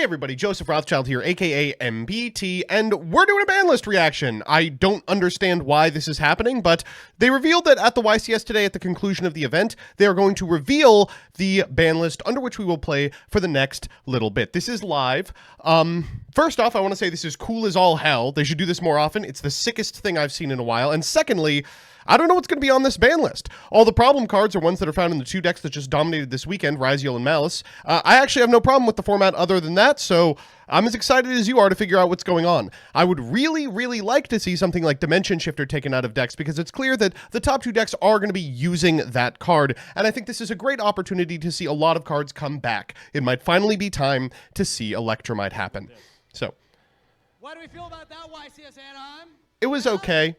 Hey everybody, Joseph Rothschild here, aka MBT, and we're doing a Banlist reaction. I don't understand why this is happening, but they revealed that at the YCS today, at the conclusion of the event, they are going to reveal the Banlist under which we will play for the next little bit. This is live. First off, I want to say this is cool as all hell. They should do this more often. It's the sickest thing I've seen in a while. And secondly, I don't know what's going to be on this ban list. All the problem cards are ones that are found in the two decks that just dominated this weekend, Ryziel and Malice. I actually have no problem with the format other than that, so I'm as excited as you are to figure out what's going on. I would really, really like to see something like Dimension Shifter taken out of decks because it's clear that the top two decks are going to be using that card, and I think this is a great opportunity to see a lot of cards come back. It might finally be time to see Electromite happen. So, what do we feel about that, YCS Anaheim? It was okay.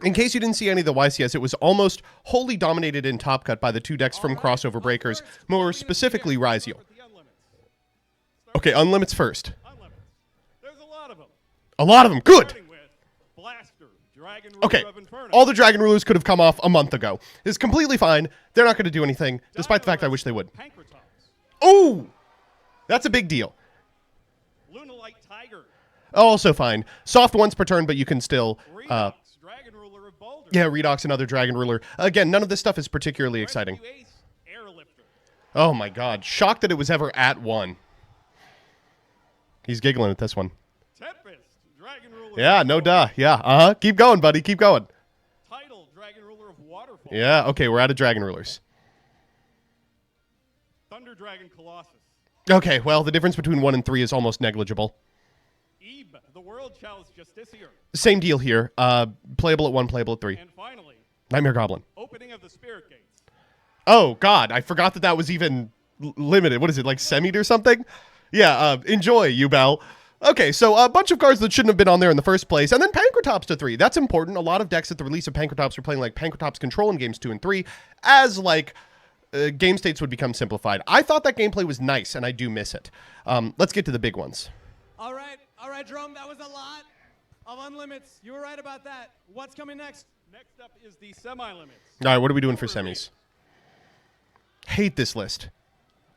In case you didn't see any of the YCS, it was almost wholly dominated in Top Cut by the two decks from Crossover Breakers, more specifically Ryziel. Okay, Unlimit's first. There's a lot of them. A lot of them, good! Blaster, Dragon Ruler Okay, of Inferno. all the Dragon Rulers could have come off a month ago. It's completely fine. They're not going to do anything, despite the fact I wish they would. Oh! That's a big deal. Lunalite Tiger. Also fine. Soft once per turn, but you can still... Redox, Dragon Ruler of Boulder. Yeah, Redox, another Dragon Ruler. Again, none of this stuff is particularly exciting. Rescue Ace, Airlifter. Oh my god. Shocked that it was ever at 1. He's giggling at this one. Tempest, Dragon Ruler Yeah, of no Boulder. duh. Yeah, Keep going, buddy. Keep going. Tidal, Dragon Ruler of Waterfall. Yeah, okay, we're out of Dragon Rulers. Thunder Dragon Colossus. Okay, well, the difference between 1 and 3 is almost negligible. Ebe, the World Chalice Justiciar. Same deal here. Playable at 1, playable at 3. And finally, Nightmare Goblin. Opening of the Spirit Gates. Oh, God, I forgot that that was even limited. What is it, like semied or something? Yeah, enjoy, you Bell. Okay, so a bunch of cards that shouldn't have been on there in the first place, and then Pankratops to 3. That's important. A lot of decks at the release of Pankratops were playing like Pankratops Control in games 2 and 3, as like game states would become simplified. I thought that gameplay was nice, and I do miss it. Let's get to the big ones. All right, Jerome, that was a lot of Unlimits. You were right about that. What's coming next? Next up is the Semi-Limits. All right, what are we doing for semis? Hate this list.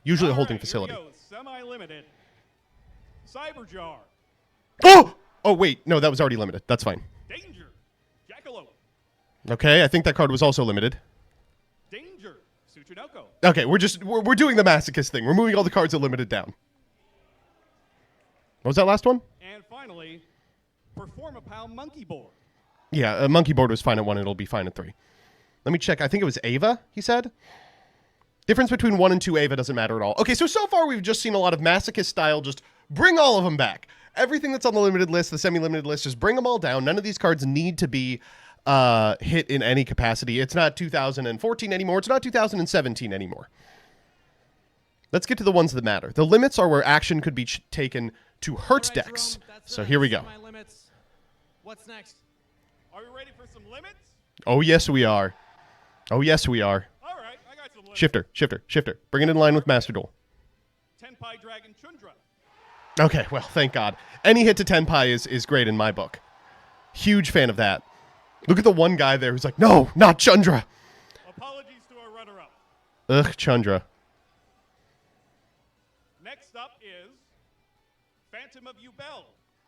Usually a holding All right, facility. here we go. Semi-limited. Cyberjar. Oh! Oh, wait. No, that was already limited. That's fine. Danger. Jackalope. Okay, I think that card was also limited. Danger. Tsuchinoko. Okay, we're doing the masochist thing. We're moving all the cards that limited down. What was that last one? And finally, Performapal Monkey Board. Yeah, a monkey board was fine at 1. It'll be fine at 3. Let me check. I think it was Ava, he said. Difference between 1 and 2 Ava doesn't matter at all. Okay, so far we've just seen a lot of masochist style, just bring all of them back. Everything that's on the limited list, the semi-limited list, just bring them all down. None of these cards need to be hit in any capacity. It's not 2014 anymore. It's not 2017 anymore. Let's get to the ones that matter. The limits are where action could be taken to hurt All right, decks. Jerome, that's So here we go. Semi-Limits. What's next? Are we ready for some limits? Oh, yes, we are. Oh, yes, we are. All right, I got some limits. Shifter. Bring it in line with Master Duel. Tenpai Dragon Chundra. Okay, well, thank God. Any hit to Tenpai is great in my book. Huge fan of that. Look at the one guy there who's like, no, not Chundra. Apologies to our runner-up. Ugh, Chundra. Next up is Phantom of Yubel.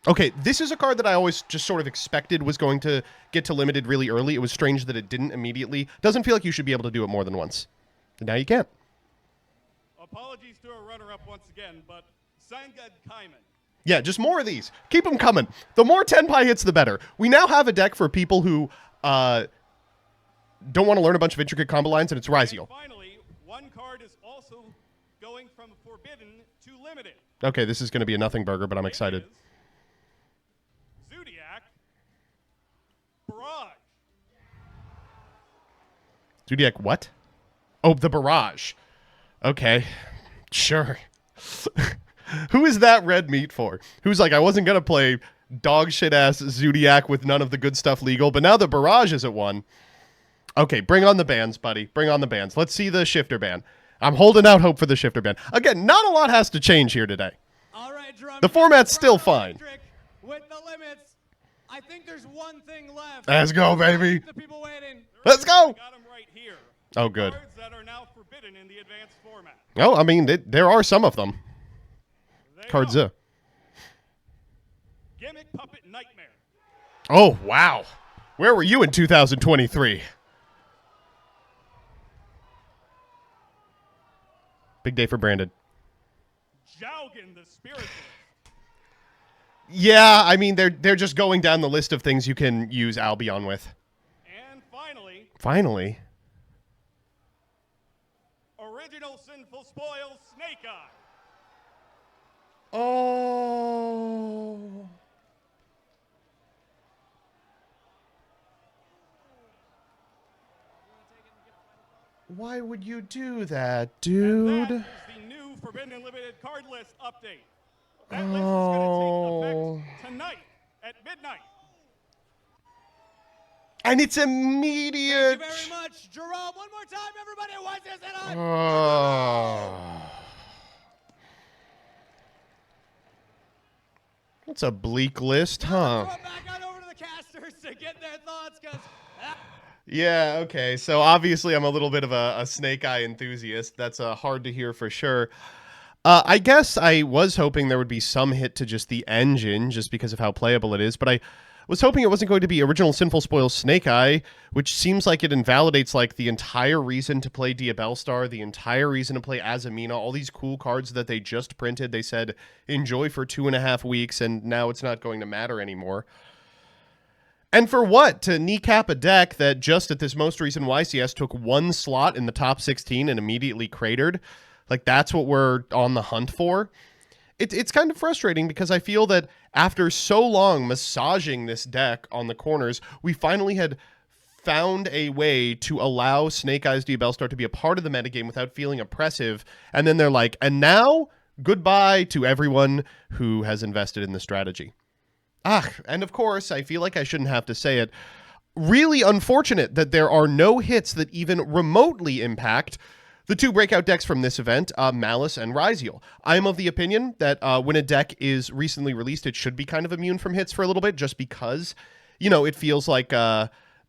Okay, this is a card that I always just sort of expected was going to get to limited really early. It was strange that it didn't immediately. Doesn't feel like you should be able to do it more than once. And now you can't. Apologies to our runner-up once again, but Sangad Kaiman. Yeah, just more of these. Keep them coming. The more Tenpai hits, the better. We now have a deck for people who don't want to learn a bunch of intricate combo lines, and it's Ryziel. And finally, one card is also going from Forbidden to Limited. Okay, this is going to be a nothing burger, but I'm It excited. is Zodiac Barrage. Zodiac what? Oh, the Barrage. Okay, sure. Who is that red meat for? Who's like, I wasn't going to play dog shit ass Zodiac with none of the good stuff legal, but now the Barrage is at 1. Okay, bring on the bans, buddy. Bring on the bans. Let's see the Shifter ban. I'm holding out hope for the Shifter ban. Again, not a lot has to change here today. All right, Jerome. The format's still fine. With the limits, I think there's one thing left. Let's go, baby. The people waiting. Let's go. I got them right here. Oh, good. Cards that are now forbidden in the advanced format. Oh, I mean, there are some of them. cards. Gimmick Puppet Nightmare. Oh, wow. Where were you in 2023? Big day for Brandon. Jaugen the Spiritualist. Yeah, I mean, they're just going down the list of things you can use Albion with. And finally, Original Sinful Spoil Snake Eye. Oh. Why would you do that, dude? And that is the new Forbidden Unlimited card list update. That list is going to take effect tonight at midnight. And it's immediate. Thank you very much, Jerome. One more time, everybody. Watch this and on. Oh. That's a bleak list, huh? Throw it back on over to the casters to get their thoughts, because Yeah, okay. So obviously I'm a little bit of a Snake Eye enthusiast. That's hard to hear for sure. I guess I was hoping there would be some hit to just the engine, just because of how playable it is, but I was hoping it wasn't going to be Original Sinful Spoil Snake Eye, which seems like it invalidates like the entire reason to play Diabellstar, the entire reason to play Azamina, all these cool cards that they just printed. They said enjoy for 2.5 weeks, and now it's not going to matter anymore. And for what? To kneecap a deck that just at this most recent YCS took 1 slot in the top 16 and immediately cratered? Like, that's what we're on the hunt for? It's kind of frustrating because I feel that after so long massaging this deck on the corners, we finally had found a way to allow Snake Eyes Diabellstar to be a part of the metagame without feeling oppressive. And then they're like, and now, goodbye to everyone who has invested in the strategy. And of course, I feel like I shouldn't have to say it. Really unfortunate that there are no hits that even remotely impact the 2 breakout decks from this event, Malice and Ryziel. I'm of the opinion that when a deck is recently released, it should be kind of immune from hits for a little bit, just because, it feels like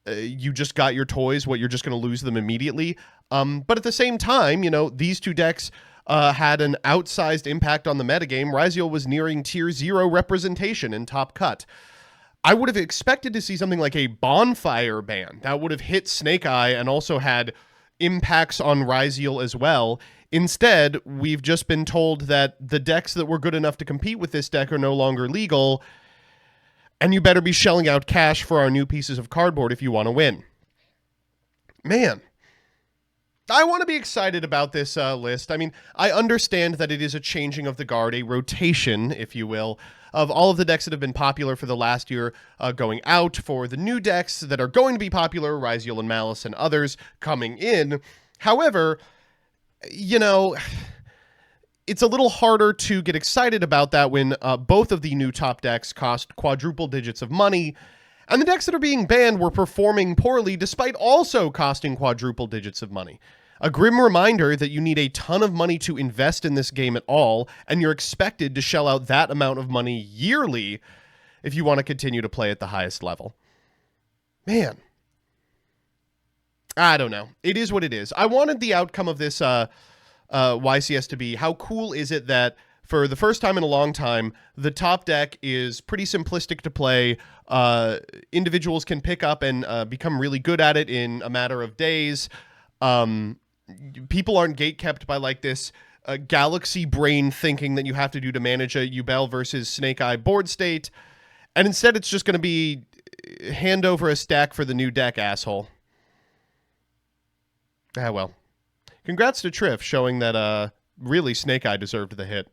you just got your toys, you're just going to lose them immediately. But at the same time, these 2 decks had an outsized impact on the metagame. Ryziel was nearing tier 0 representation in top cut. I would have expected to see something like a bonfire ban that would have hit Snake Eye and also had impacts on Ryziel as well. Instead, we've just been told that the decks that were good enough to compete with this deck are no longer legal, and you better be shelling out cash for our new pieces of cardboard if you want to win. Man, I want to be excited about this list. I mean, I understand that it is a changing of the guard, a rotation, if you will, of all of the decks that have been popular for the last year going out, for the new decks that are going to be popular, Ryziel and Malice and others coming in. However, it's a little harder to get excited about that when both of the new top decks cost quadruple digits of money, and the decks that are being banned were performing poorly despite also costing quadruple digits of money. A grim reminder that you need a ton of money to invest in this game at all, and you're expected to shell out that amount of money yearly if you want to continue to play at the highest level. Man. I don't know. It is what it is. I wanted the outcome of this YCS to be, how cool is it that for the first time in a long time, the top deck is pretty simplistic to play. Individuals can pick up and become really good at it in a matter of days. People aren't gatekept by like this galaxy brain thinking that you have to do to manage a Yubel versus Snake Eye board state. And instead, it's just going to be hand over a stack for the new deck, asshole. Well. Congrats to Triff showing that really Snake Eye deserved the hit.